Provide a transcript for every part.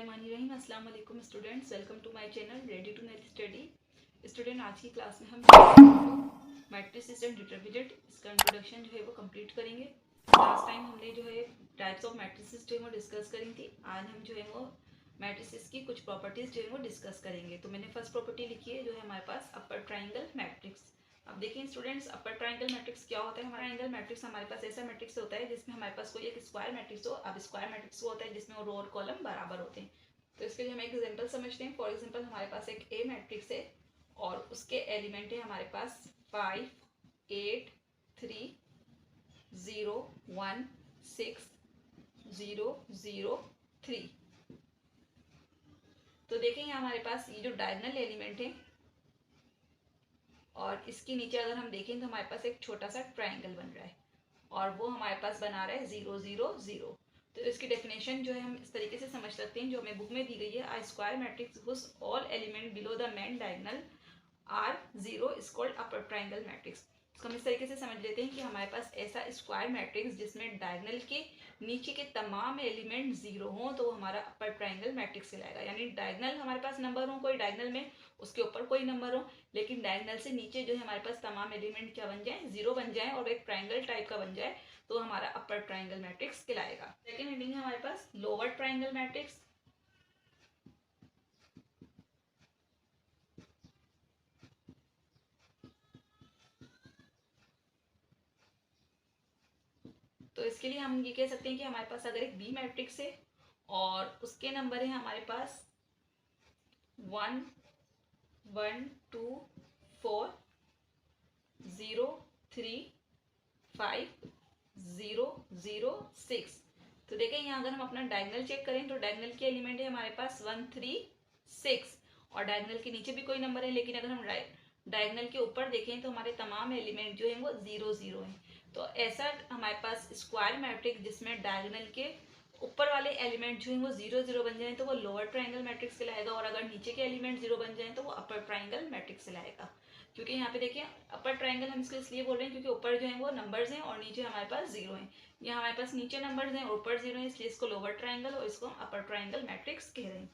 बिस्मिल्लाहिर्रहमानिर्रहीम। अस्सलाम वालेकुम students, welcome to my channel ready to math study. Student, आज की क्लास में हम मैट्रिक्स सिस्टम डिटरमिनेंट इसका इंट्रोडक्शन जो है वो कंप्लीट करेंगे। लास्ट टाइम हमने जो है टाइप्स ऑफ मैट्रिसेस जो है वो डिस्कस करी थी। आज हम जो है वो मैट्रिसेस की कुछ प्रॉपर्टीज जो है वो डिस्कस करेंगे। तो मैंने फर्स्ट प्रॉपर्टी लिखी है जो है हमारे पास अपर ट्राइंगल मैट्रिक्स। अब देखिए स्टूडेंट्स, अपर ट्राइंगल मैट्रिक्स क्या होता है। हमारा ट्राइंगल मैट्रिक्स हमारे पास ऐसा मैट्रिक्स होता है जिसमें हमारे पास कोई एक स्क्वायर मैट्रिक्स हो। अब स्क्वायर मैट्रिक्स वो होता है जिसमें रो और कॉलम बराबर होते हैं। तो इसके लिए हम एक एग्जांपल समझते हैं। फॉर एग्जांपल हमारे पास एक ए मैट्रिक्स है और उसके एलिमेंट है हमारे पास 5, 8, 3, 0, 1, 6, 0, 0, 3। तो देखेंगे हमारे पास ये जो डायगोनल एलिमेंट है और इसके नीचे अगर हम देखें तो हमारे पास एक छोटा सा ट्राइंगल बन रहा है और वो हमारे पास बना रहा है 0, 0, 0। तो इसकी डेफिनेशन जो है हम इस तरीके से समझ सकते हैं जो हमें बुक में दी गई है। A square matrix whose all element below the main diagonal are 0 is called upper triangle matrix. इसको हम इस तरीके से समझ लेते हैं कि हमारे पास ऐसा स्क्वायर मैट्रिक्स जिसमें डायगोनल के नीचे के तमाम एलिमेंट 0 हों तो हमारा अपर ट्राइंगल मैट्रिक्स कहलाएगा। यानी डायगोनल हमारे पास नंबर हो, कोई डायगोनल में उसके ऊपर कोई नंबर हो, लेकिन डायगोनल से नीचे जो है हमारे पास तमाम एलिमेंट क्या बन जाए, 0 बन जाए और एक ट्राइंगल टाइप का बन जाए तो हमारा अपर ट्राइंगल मैट्रिक्स कहलाएगा। सेकंड हेडिंग है हमारे पास लोअर ट्राइंगल मैट्रिक्स। तो इसके लिए हम ये कह सकते हैं कि हमारे पास अगर एक बी मैट्रिक्स है और उसके नंबर है हमारे पास 1, 1, 2, 4, 0, 3, 5, 0, 0, 6। तो देखें यहाँ अगर हम अपना डायगोनल चेक करें तो डायगोनल के एलिमेंट है हमारे पास 1, 3, 6 और डायगोनल के नीचे भी कोई नंबर है, लेकिन अगर हम डायगोनल के ऊपर देखें तो हमारे तमाम एलिमेंट जो है वो 0, 0 है। तो ऐसा हमारे पास स्क्वायर मैट्रिक्स जिसमें डायगोनल के ऊपर वाले एलिमेंट जो है वो 0, 0 बन जाए तो वो लोअर ट्राइंगल मैट्रिक्स कहलाएगा और अगर नीचे के एलिमेंट 0 बन जाए तो वो अपर ट्राइंगल मैट्रिक्स कहलाएगा। क्योंकि यहाँ पे देखिए अपर ट्राइंगल हम इसको इसलिए बोल रहे हैं क्योंकि ऊपर जो है वो नंबर्स हैं और नीचे हमारे पास 0 है। यहाँ हमारे पास नीचे नंबर्स हैं, ऊपर 0 है, इसलिए इसको लोअर ट्राइंगल और इसको हम अपर ट्राइंगल मैट्रिक्स कह रहे हैं।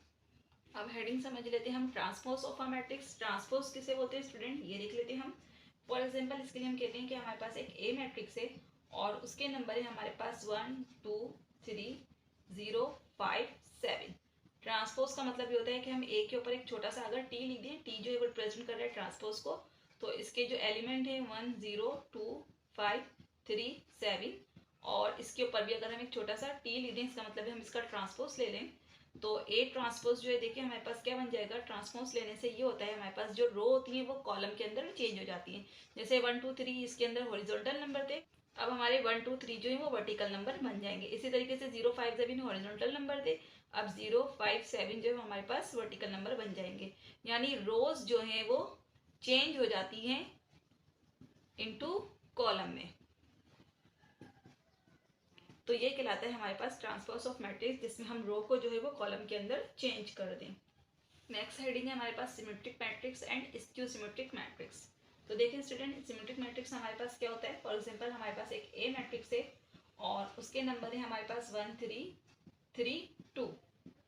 अब हेडिंग समझ लेते हैं हम transpose of a matrix. Transpose किसे बोलते हैं स्टूडेंट, ये देख लेते हैं हम। फॉर एग्जाम्पल इसके लिए हम कहते हैं कि हमारे पास एक ए मैट्रिक्स है और उसके नंबर है हमारे पास 1, 2, 3, 0, 5, 7। ट्रांसपोज का मतलब ये होता है कि हम ए के ऊपर एक छोटा सा अगर टी लिख दें, टी जो है वो रिप्रेजेंट कर रहा है ट्रांसपोज को, तो इसके जो एलिमेंट है 1, 0, 2, 5, 3, 7 और इसके ऊपर भी अगर हम एक छोटा सा टी लिख दें, इसका मतलब है हम इसका ट्रांसपोज ले लें तो ए ट्रांसपोज जो है देखिए हमारे पास क्या बन जाएगा। ट्रांसपोज लेने से ये होता है हमारे पास जो रो होती है वो कॉलम के अंदर चेंज हो जाती है। जैसे 1, 2, 3 इसके अंदर हॉरिजॉन्टल नंबर थे, अब हमारे 1, 2, 3 जो है वो वर्टिकल नंबर बन जाएंगे। इसी तरीके से 0, 5, 7 हॉरिजॉन्टल नंबर थे, अब 0, 5, 7 जो है हमारे पास वर्टिकल नंबर बन जाएंगे। यानी रोज जो है वो चेंज हो जाती हैं इनटू कॉलम में। तो ये कहलाता है हमारे पास ट्रांसपोज ऑफ मैट्रिक्स जिसमें हम रो को जो है वो कॉलम के अंदर चेंज कर दें। नेक्स्ट हेडिंग है हमारे पास symmetric matrix and skew symmetric matrix. तो देखिए स्टूडेंट, सिमेट्रिक मैट्रिक्स हमारे पास क्या होता है। फॉर एग्जांपल हमारे पास एक ए मैट्रिक्स है और उसके नंबर है हमारे पास 1, 3, 3, 2।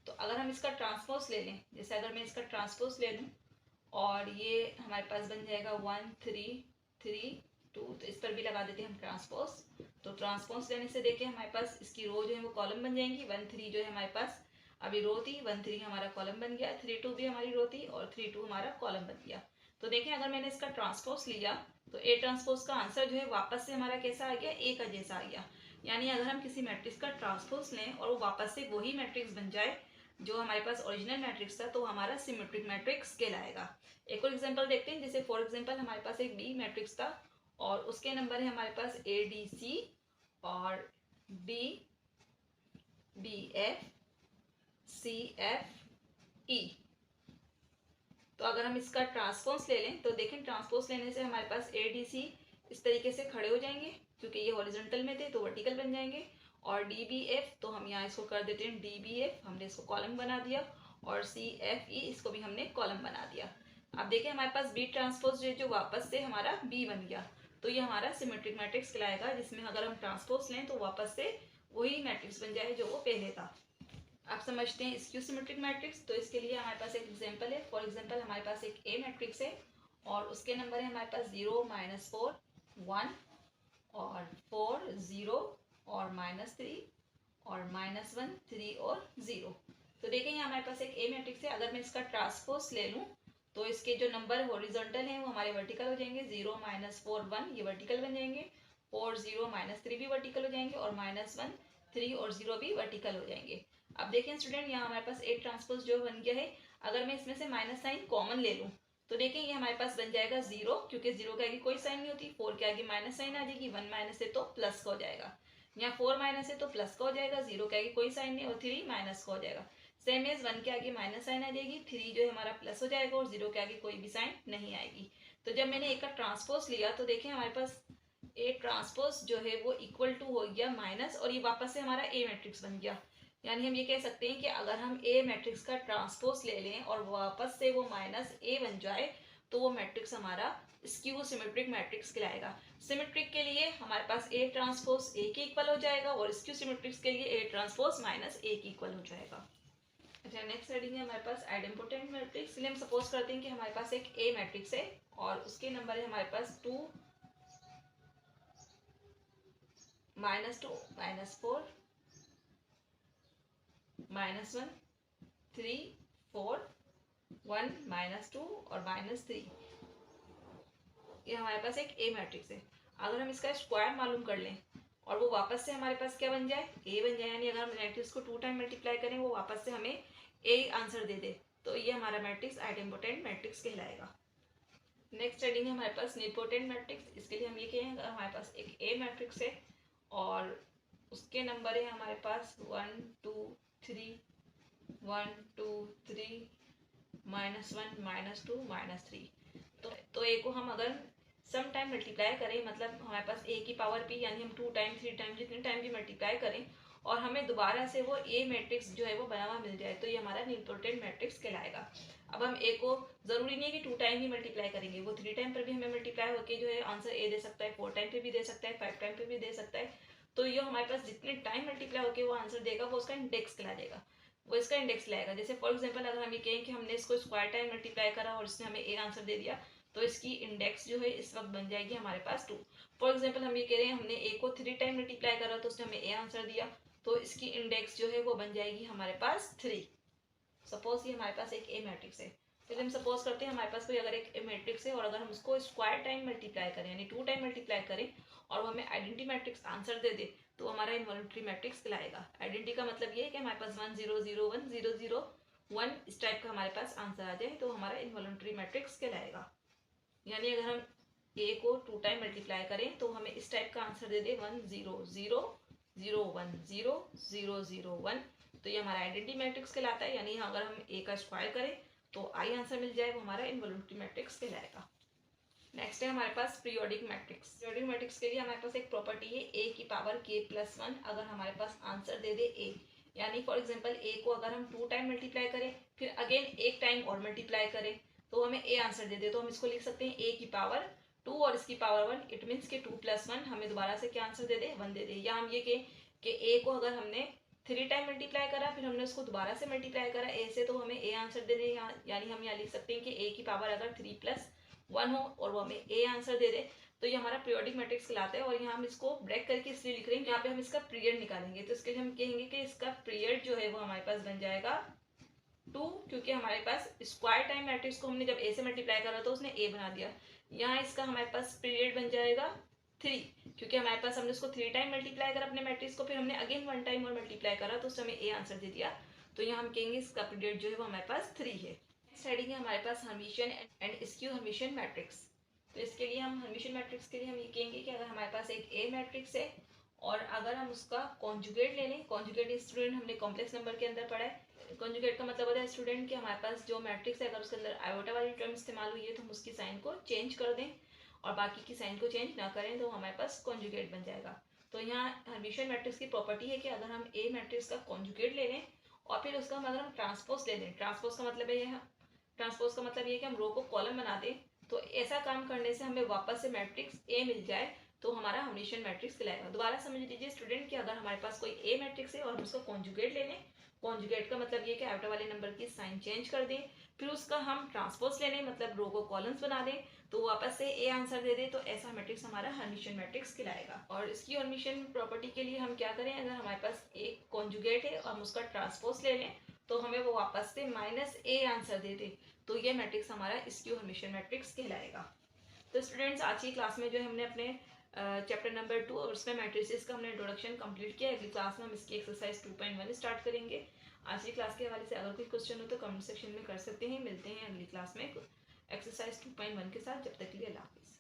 तो अगर हम इसका ट्रांसपोज ले लें, जैसे अगर मैं इसका ट्रांसपोज ले लूँ और ये हमारे पास बन जाएगा 1, 3, 3, 2, तो इस पर भी लगा देते हैं हम ट्रांसपोज। तो ट्रांसपोज लेने से देखिए हमारे पास इसकी रो जो है वो कॉलम बन जाएंगी। 1, 3 जो है हमारे पास अभी रो थी, 1, 3 हमारा कॉलम बन गया, 3, 2 भी हमारी रो थी और 3, 2 हमारा कॉलम बन गया। तो देखें अगर मैंने इसका ट्रांसपोज लिया तो ए ट्रांसपोज का आंसर जो है वापस से हमारा कैसा आ गया, ए का जैसा आ गया। यानी अगर हम किसी मैट्रिक्स का ट्रांसपोज लें और वो वापस से वही मैट्रिक्स बन जाए जो हमारे पास ओरिजिनल मैट्रिक्स था तो हमारा सिमेट्रिक मैट्रिक्स कहलाएगा। एक और एग्जांपल देखते हैं। जैसे फॉर एग्जांपल हमारे पास एक बी मैट्रिक्स था और उसके नंबर है हमारे पास ए, डी, सी और डी, बी, एफ, सी, एफ, ई। तो अगर हम इसका ट्रांसपोज ले लें तो देखें ट्रांसपोज लेने से हमारे पास ए, डी, सी इस तरीके से खड़े हो जाएंगे क्योंकि ये हॉरिजॉन्टल में थे तो वर्टिकल बन जाएंगे। और डी, बी, एफ तो हम यहाँ इसको कर देते हैं डी, बी, एफ, हमने इसको कॉलम बना दिया और सी, एफ, ई इसको भी हमने कॉलम बना दिया। अब देखिए हमारे पास बी ट्रांसपोज जो वापस से हमारा बी बन गया तो ये हमारा सिमेट्रिक मैट्रिक्स कहलाएगा जिसमें अगर हम ट्रांसपोज लें तो वापस से वही मैट्रिक्स बन जाए जो वो पहले था। आप समझते हैं स्क्यू सिमेट्रिक मैट्रिक्स। तो इसके लिए हमारे पास एक एग्जांपल है। फॉर एग्जांपल हमारे पास एक ए मैट्रिक्स है और उसके नंबर है हमारे पास 0 -4 1 और 4 0 और -3 और -1 3 और 0। तो देखेंगे हमारे पास एक ए मैट्रिक्स है। अगर मैं इसका ट्रांसपोज ले लूँ तो इसके जो नंबर हॉरिजॉन्टल हैं वो हमारे वर्टिकल हो जाएंगे। 0 -4 1 ये वर्टिकल बन जाएंगे, 4 0 -3 भी वर्टिकल हो जाएंगे और -1 3 और 0 भी वर्टिकल हो जाएंगे। अब देखें स्टूडेंट, यहाँ हमारे पास ए ट्रांसपोज जो बन गया है। अगर मैं इसमें से माइनस साइन कॉमन ले लूँ तो देखें ये हमारे पास बन जाएगा 0, क्योंकि 0 के आगे कोई साइन नहीं होती। 4 के आगे माइनस साइन आ जाएगी, 1 माइनस है तो प्लस का हो जाएगा। यहाँ 4 माइनस है तो प्लस का हो जाएगा, 0 के आगे कोई साइन नहीं और 3 माइनस का हो जाएगा। सेम एज 1 के आगे माइनस साइन आ जाएगी, 3 जो है हमारा प्लस हो जाएगा और 0 के आगे कोई भी साइन नहीं आएगी। तो जब मैंने ए का ट्रांसपोज लिया तो देखें हमारे पास ए ट्रांसपोज जो है वो इक्वल टू हो गया माइनस, और ये वापस से हमारा ए मैट्रिक्स बन गया। यानी हम ये कह सकते हैं कि अगर हम ए मैट्रिक्स का ट्रांसपोज ले लें और वापस से वो माइनस ए बन जाए तो वो मैट्रिक्स हमारा स्क्यू सिमेट्रिक मैट्रिक्स कहलाएगा। सिमेट्रिक के लिए हमारे पास ए ट्रांसपोज ए के इक्वल हो जाएगा और स्क्यू सिमेट्रिक्स के लिए ए ट्रांसपोज माइनस ए के इक्वल हो जाएगा। अच्छा, नेक्स्ट हेडिंग है हमारे पास आइडेम्पोटेंट मैट्रिक्स। इसलिए हम सपोज करते हैं कि हमारे पास एक ए मैट्रिक्स है और उसके नंबर है हमारे पास 2 -2 -4 -1 3 4 1 -2 और -3। ये हमारे पास एक ए मैट्रिक्स है। अगर हम इसका स्क्वायर मालूम कर लें और वो वापस से हमारे पास क्या बन जाए, ए बन जाए, यानी अगर हम मैट्रिक्स को 2 टाइम मल्टीप्लाई करें वो वापस से हमें ए आंसर दे दे, तो ये हमारा मैट्रिक्स आइडेम्पोटेंट मैट्रिक्स कहलाएगा। नेक्स्ट हेडिंग है हमारे पास निपोटेंट मैट्रिक्स। इसके लिए हम ये कहें अगर हमारे पास एक ए मैट्रिक्स है और उसके नंबर है हमारे पास 1 2 3 1 2 3 -1 -2 -3। तो ए को हम अगर सम टाइम मल्टीप्लाई करें, मतलब हमारे पास ए की पावर पी, यानी हम 2 टाइम 3 टाइम जितने टाइम भी मल्टीप्लाई करें और हमें दोबारा से वो ए मैट्रिक्स जो है वो बना हुआ मिल जाए, तो ये हमारा निपोटेंट मैट्रिक्स कहलाएगा। अब हम ए को जरूरी नहीं है कि 2 टाइम ही मल्टीप्लाई करेंगे, वो 3 टाइम पर भी हमें मल्टीप्लाई होकर जो है आंसर ए दे सकता है, 4 टाइम पे भी दे सकता है, 5 टाइम पे भी दे सकता है। तो ये हमारे पास जितने टाइम मल्टीप्लाई होकर वो आंसर देगा वो उसका इंडेक्स कहला देगा, वो इसका इंडेक्स लाएगा। जैसे फॉर एग्जाम्पल अगर हम ये कहें कि हमने इसको स्क्वायर टाइम मल्टीप्लाई करा और इसने हमें ए आंसर दे दिया, तो इसकी इंडेक्स जो है इस वक्त बन जाएगी हमारे पास 2। फॉर एग्जाम्पल हम ये कह रहे हैं हमने ए को 3 टाइम मल्टीप्लाई करा तो उसने हमें ए आंसर दिया, तो इसकी इंडेक्स जो है वो बन जाएगी हमारे पास 3। सपोज ये हमारे पास एक ए मैट्रिक्स है। फिर हम सपोज करते हैं हमारे पास कोई अगर एक ए मैट्रिक्स है और अगर हम उसको स्क्वायर टाइम मल्टीप्लाई करें यानी 2 टाइम मल्टीप्लाई करें और वो हमें आइडेंटिटी मैट्रिक्स आंसर दे दे, तो हमारा इनवॉल्यूंटरी मैट्रिक्स कहलाएगा। आइडेंटिटी का मतलब ये है कि हमारे पास 1 0 0 1 0 0 1 इस टाइप का हमारे पास आंसर आ जाए तो हमारा इनवॉल्यूंटरी मैट्रिक्स कहलाएगा। यानी अगर हम ए को 2 टाइम मल्टीप्लाई करें तो हमें इस टाइप का आंसर दे दे 1 0 0 0 1 0 0 0 1, तो ये हमारा आइडेंटिटी मैट्रिक्स कहलाता है। यानी अगर हम ए का स्क्वायर करें तो आई आंसर मिल जाए, वो हमारा इनवॉल्यूंटरी मैट्रिक्स कहलाएगा। नेक्स्ट है हमारे पास पीरियोडिक मैट्रिक्स। पीरियोडिक मैट्रिक्स के लिए हमारे पास एक प्रॉपर्टी है ए की पावर k+1 अगर हमारे पास आंसर दे दे ए, यानी फॉर एग्जांपल ए को अगर हम 2 टाइम मल्टीप्लाई करें फिर अगेन एक टाइम और मल्टीप्लाई करें तो हमें ए आंसर दे दे, तो हम इसको लिख सकते हैं ए की पावर 2 और इसकी पावर 1। इट मीन्स के 2 + 1 हमें दोबारा से क्या आंसर दे दे, 1 दे दे। या हम ये कहें कि ए को अगर हमने 3 टाइम मल्टीप्लाई करा फिर हमने उसको दोबारा से मल्टीप्लाई करा ए से, तो हमें ए आंसर दे दे। यानी हम यहाँ लिख सकते हैं कि ए की पावर अगर 3 + 1 हो और वो हमें ए आंसर दे दे, तो ये हमारा पीरियोडिक मैट्रिक्स कहलाता है। और यहाँ हम इसको ब्रेक करके इसलिए लिख रहे हैं यहाँ पे हम इसका पीरियड निकालेंगे, तो इसके लिए हम कहेंगे कि इसका पीरियड जो है वो हमारे पास बन जाएगा 2, क्योंकि हमारे पास स्क्वायर टाइम मैट्रिक्स को हमने जब ए से मल्टीप्लाई करा तो उसने ए बना दिया। यहाँ इसका हमारे पास पीरियड बन जाएगा 3, क्योंकि हमारे पास हमने उसको 3 टाइम मल्टीप्लाई करा अपने मैट्रिक्स को, फिर हमने अगेन 1 टाइम और मल्टीप्लाई करा तो उसने हमें ए आंसर दे दिया, तो यहाँ हम कहेंगे इसका पीरियड जो है वो हमारे पास 3 है। हेडिंग है हमारे पास Hermitian and skew Hermitian matrix. तो इसके लिए हम हर्मिशियन मैट्रिक्स के लिए हम ये कहेंगे कि अगर हमारे पास एक ए मैट्रिक्स है और अगर हम उसका कॉन्जुगेट ले लें, कॉन्जुगेट स्टूडेंट हमने कॉम्प्लेक्स नंबर के अंदर पढ़ा है। कॉन्जुगेट का मतलब होता है स्टूडेंट कि हमारे पास जो मैट्रिक्स है अगर उसके अंदर आयोटा वाली टर्म इस्तेमाल हुई है तो हम उसकी साइन को चेंज कर दें और बाकी की साइन को चेंज ना करें तो हमारे पास कॉन्जुगेट बन जाएगा। तो यहाँ हर्मिशियन मैट्रिक्स की प्रॉपर्टी है कि अगर हम ए मैट्रिक्स का कॉन्जुगेट ले लें और फिर उसका अगर हम ट्रांसपोज ले लें, ट्रांसपोज का मतलब है ट्रांसपोज का मतलब ये कि हम रो को कॉलम बना दें, तो ऐसा काम करने से हमें वापस से मैट्रिक्स ए मिल जाए तो हमारा हर्मिशियन मैट्रिक्स कहलाएगा। दोबारा समझ लीजिए स्टूडेंट कि अगर हमारे पास कोई ए मैट्रिक्स है और हम उसको कॉन्जुगेट ले लें, कॉन्जुगेट का मतलब ये कि आयोटा वाले नंबर की साइन चेंज कर दें, फिर उसका हम ट्रांसपोज ले लें, मतलब रो को कॉलम्स बना दें, तो वापस से ए आंसर दे दें, तो ऐसा मैट्रिक्स हमारा हर्मिशियन मैट्रिक्स कहलाएगा। और इसकी हर्मिशियन प्रॉपर्टी के लिए हम क्या करें, अगर हमारे पास एक कॉन्जुगेट है और हम उसका ट्रांसपोज ले लें तो हमें वो वापस से -a आंसर दे दे, तो ये मैट्रिक्स हमारा स्क्यू हर्मिशियन मैट्रिक्स कहलाएगा। तो स्टूडेंट्स, आज की क्लास में जो है हमने अपने चैप्टर नंबर 2 और उसमें मैट्रिसेस का हमने इंट्रोडक्शन कंप्लीट किया। अगली क्लास में हम इसकी एक्सरसाइज 2.1 स्टार्ट करेंगे। आज की क्लास के हवाले से अगर कोई क्वेश्चन हो तो कमेंट सेक्शन में कर सकते हैं। मिलते हैं अगली क्लास में एक्सरसाइज 2.1 के साथ। जब तक के लिए अल्लाह हाफिज़।